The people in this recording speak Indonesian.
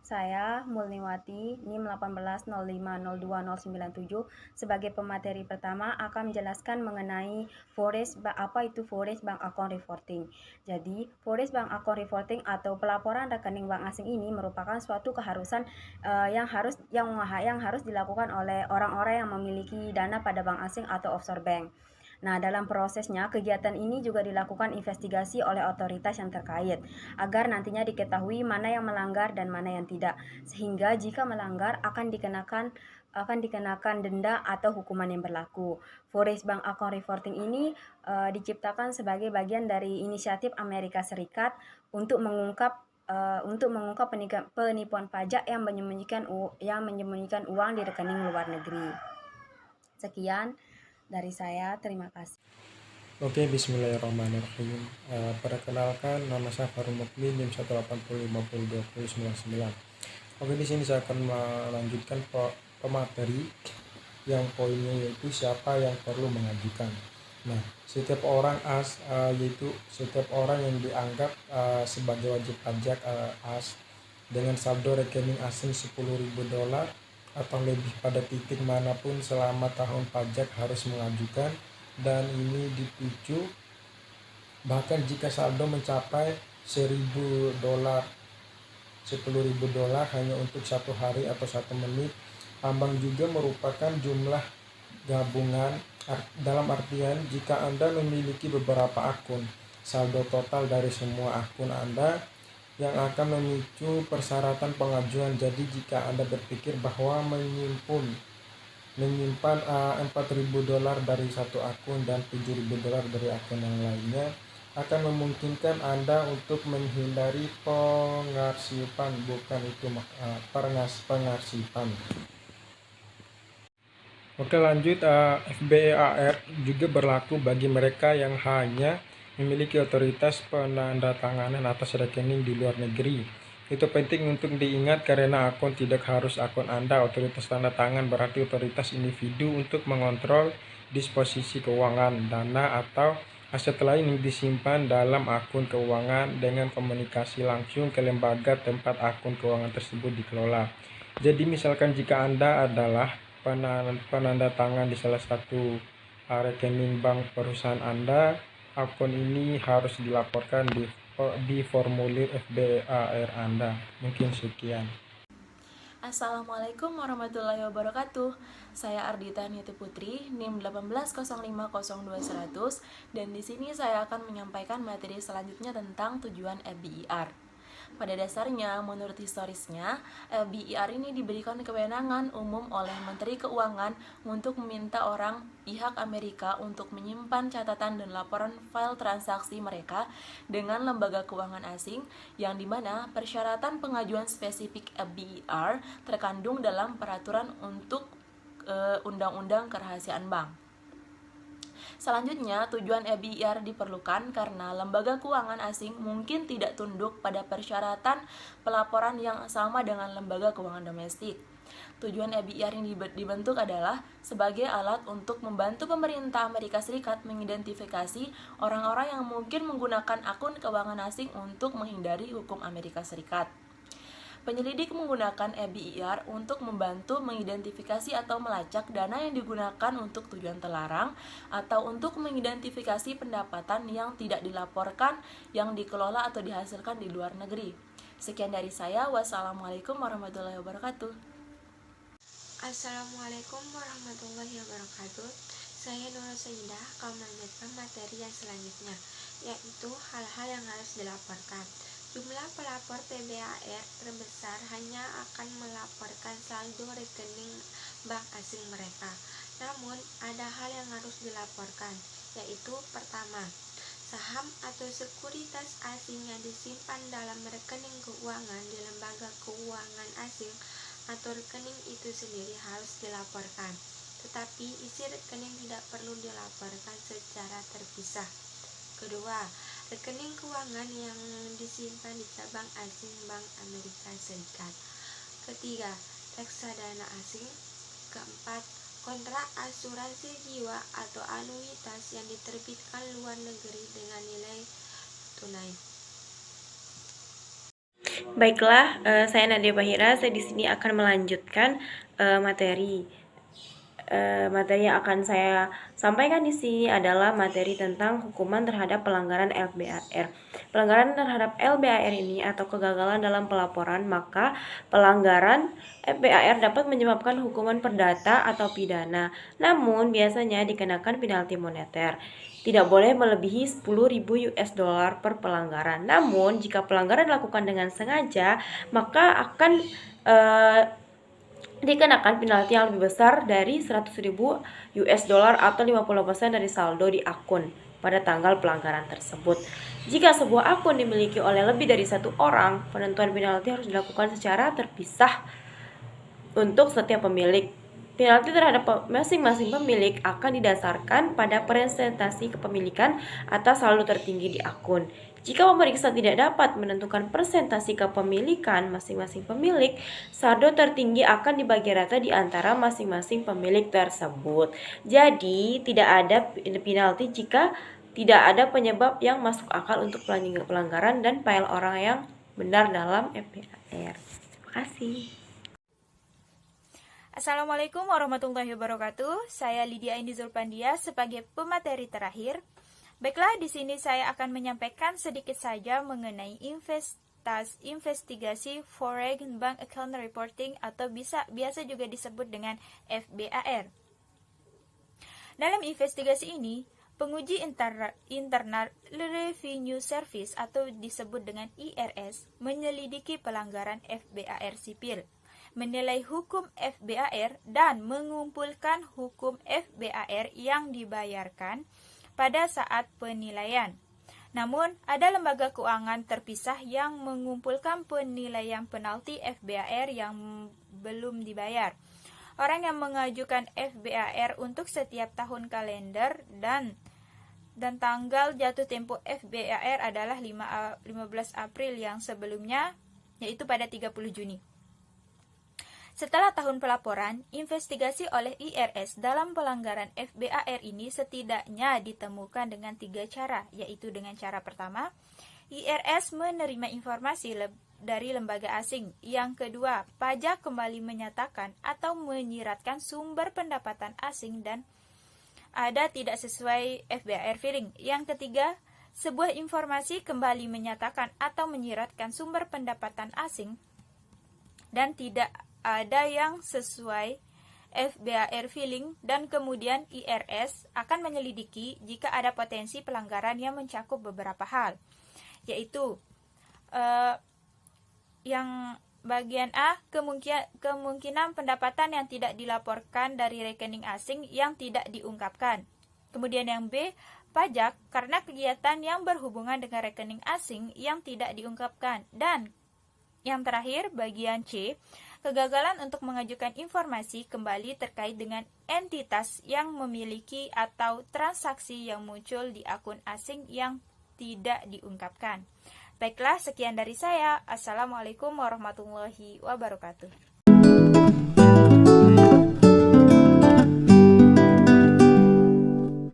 saya Mulniwati NIM 180502097 sebagai pemateri pertama akan menjelaskan mengenai apa itu Forex Bank Account Reporting. Jadi, Forex Bank Account Reporting atau pelaporan rekening bank asing ini merupakan suatu keharusan yang harus dilakukan oleh orang-orang yang memiliki dana pada bank asing atau offshore bank. Nah, dalam prosesnya, kegiatan ini juga dilakukan investigasi oleh otoritas yang terkait, agar nantinya diketahui mana yang melanggar dan mana yang tidak. Sehingga jika melanggar akan dikenakan denda atau hukuman yang berlaku. Forex Bank Account Reporting ini diciptakan sebagai bagian dari inisiatif Amerika Serikat untuk mengungkap penipuan pajak yang menyembunyikan uang di rekening luar negeri. Sekian dari saya, terima kasih. Oke, bismillahirrahmanirrahim. Perkenalkan, nama saya Farum Mukmin, NIM 180502099. Oke, di sini saya akan melanjutkan pemateri yang poinnya yaitu siapa yang perlu mengajukan. Nah, setiap orang yang dianggap sebagai wajib pajak dengan saldo rekening asing $10.000 atau lebih pada titik manapun selama tahun pajak harus mengajukan, dan ini dipicu bahkan jika saldo mencapai $1.000 hanya untuk satu hari atau 1 menit. Ambang juga merupakan jumlah gabungan, dalam artian jika Anda memiliki beberapa akun, saldo total dari semua akun Anda yang akan memicu persyaratan pengajuan. Jadi jika Anda berpikir bahwa menyimpan $4.000 dari satu akun dan $7.000 dari akun yang lainnya, akan memungkinkan Anda untuk menghindari pengarsipan, pengarsipan. Oke, lanjut. FBAR juga berlaku bagi mereka yang hanya memiliki otoritas penandatanganan atas rekening di luar negeri. Itu penting untuk diingat karena akun tidak harus akun Anda. Otoritas tanda tangan berarti otoritas individu untuk mengontrol disposisi keuangan, dana, atau aset lain yang disimpan dalam akun keuangan dengan komunikasi langsung ke lembaga tempat akun keuangan tersebut dikelola. Jadi misalkan jika Anda adalah penanda tangan di salah satu rekening bank perusahaan Anda, akun ini harus dilaporkan di formulir FBAR Anda. Mungkin sekian. Assalamualaikum warahmatullahi wabarakatuh. Saya Ardita Niti Putri, NIM 180502100, dan di sini saya akan menyampaikan materi selanjutnya tentang tujuan FBIR. Pada dasarnya, menurut historisnya, FBIR ini diberikan kewenangan umum oleh Menteri Keuangan untuk meminta orang pihak Amerika untuk menyimpan catatan dan laporan file transaksi mereka dengan lembaga keuangan asing, yang dimana persyaratan pengajuan spesifik FBIR terkandung dalam peraturan untuk Undang-Undang Kerahasiaan Bank. Selanjutnya, tujuan FBIR diperlukan karena lembaga keuangan asing mungkin tidak tunduk pada persyaratan pelaporan yang sama dengan lembaga keuangan domestik. Tujuan FBIR yang dibentuk adalah sebagai alat untuk membantu pemerintah Amerika Serikat mengidentifikasi orang-orang yang mungkin menggunakan akun keuangan asing untuk menghindari hukum Amerika Serikat. Penyelidik menggunakan FBIR untuk membantu mengidentifikasi atau melacak dana yang digunakan untuk tujuan terlarang atau untuk mengidentifikasi pendapatan yang tidak dilaporkan yang dikelola atau dihasilkan di luar negeri. Sekian dari saya. Wassalamualaikum warahmatullahi wabarakatuh. Assalamualaikum warahmatullahi wabarakatuh. Saya Nurul Sayyidah akan melanjutkan materi yang selanjutnya, yaitu hal-hal yang harus dilaporkan. Jumlah pelapor PBAR terbesar hanya akan melaporkan saldo rekening bank asing mereka. Namun, ada hal yang harus dilaporkan, yaitu pertama, saham atau sekuritas asing yang disimpan dalam rekening keuangan di lembaga keuangan asing atau rekening itu sendiri harus dilaporkan, tetapi isi rekening tidak perlu dilaporkan secara terpisah. Kedua, rekening keuangan yang disimpan di cabang asing Bank Amerika Serikat. Ketiga, reksadana asing. Keempat, kontrak asuransi jiwa atau anuitas yang diterbitkan luar negeri dengan nilai tunai. Baiklah, saya Nadia Bahira. Saya di sini akan melanjutkan materi. Materi yang akan saya sampaikan di sini adalah materi tentang hukuman terhadap pelanggaran LBAR. Pelanggaran terhadap LBAR ini atau kegagalan dalam pelaporan, maka pelanggaran LBAR dapat menyebabkan hukuman perdata atau pidana. Namun biasanya dikenakan penalti moneter. Tidak boleh melebihi 10.000 US dollar per pelanggaran. Namun jika pelanggaran dilakukan dengan sengaja, maka akan dikenakan penalti yang lebih besar dari 100.000 US dollar atau 50% dari saldo di akun pada tanggal pelanggaran tersebut. Jika sebuah akun dimiliki oleh lebih dari satu orang, penentuan penalti harus dilakukan secara terpisah untuk setiap pemilik. Penalti terhadap masing-masing pemilik akan didasarkan pada presentasi kepemilikan atas saldo tertinggi di akun. Jika pemeriksa tidak dapat menentukan presentasi kepemilikan masing-masing pemilik, saldo tertinggi akan dibagi rata di antara masing-masing pemilik tersebut. Jadi, tidak ada penalti jika tidak ada penyebab yang masuk akal untuk pelanggaran dan file orang yang benar dalam FBAR. Terima kasih. Assalamualaikum warahmatullahi wabarakatuh. Saya Lydia Indi Zulpandia sebagai pemateri terakhir. Baiklah, di sini saya akan menyampaikan sedikit saja mengenai investigasi Foreign Bank Account Reporting atau biasa juga disebut dengan FBAR. Dalam investigasi ini, penguji Internal Revenue Service atau disebut dengan IRS menyelidiki pelanggaran FBAR sipil, menilai hukum FBAR dan mengumpulkan hukum FBAR yang dibayarkan pada saat penilaian. Namun, ada lembaga keuangan terpisah yang mengumpulkan penilaian penalti FBAR yang belum dibayar. Orang yang mengajukan FBAR untuk setiap tahun kalender dan tanggal jatuh tempo FBAR adalah 15 April yang sebelumnya, yaitu pada 30 Juni. Setelah tahun pelaporan, investigasi oleh IRS dalam pelanggaran FBAR ini setidaknya ditemukan dengan 3 cara, yaitu dengan cara pertama, IRS menerima informasi dari lembaga asing. Yang kedua, pajak kembali menyatakan atau menyiratkan sumber pendapatan asing dan ada tidak sesuai FBAR filing. Yang ketiga, sebuah informasi kembali menyatakan atau menyiratkan sumber pendapatan asing dan tidak ada yang sesuai FBAR filing, dan kemudian IRS akan menyelidiki jika ada potensi pelanggaran yang mencakup beberapa hal, yaitu yang bagian A, kemungkinan pendapatan yang tidak dilaporkan dari rekening asing yang tidak diungkapkan. Kemudian yang B, pajak karena kegiatan yang berhubungan dengan rekening asing yang tidak diungkapkan. Dan yang terakhir, bagian C, kegagalan untuk mengajukan informasi kembali terkait dengan entitas yang memiliki atau transaksi yang muncul di akun asing yang tidak diungkapkan. Baiklah, sekian dari saya. Assalamualaikum warahmatullahi wabarakatuh.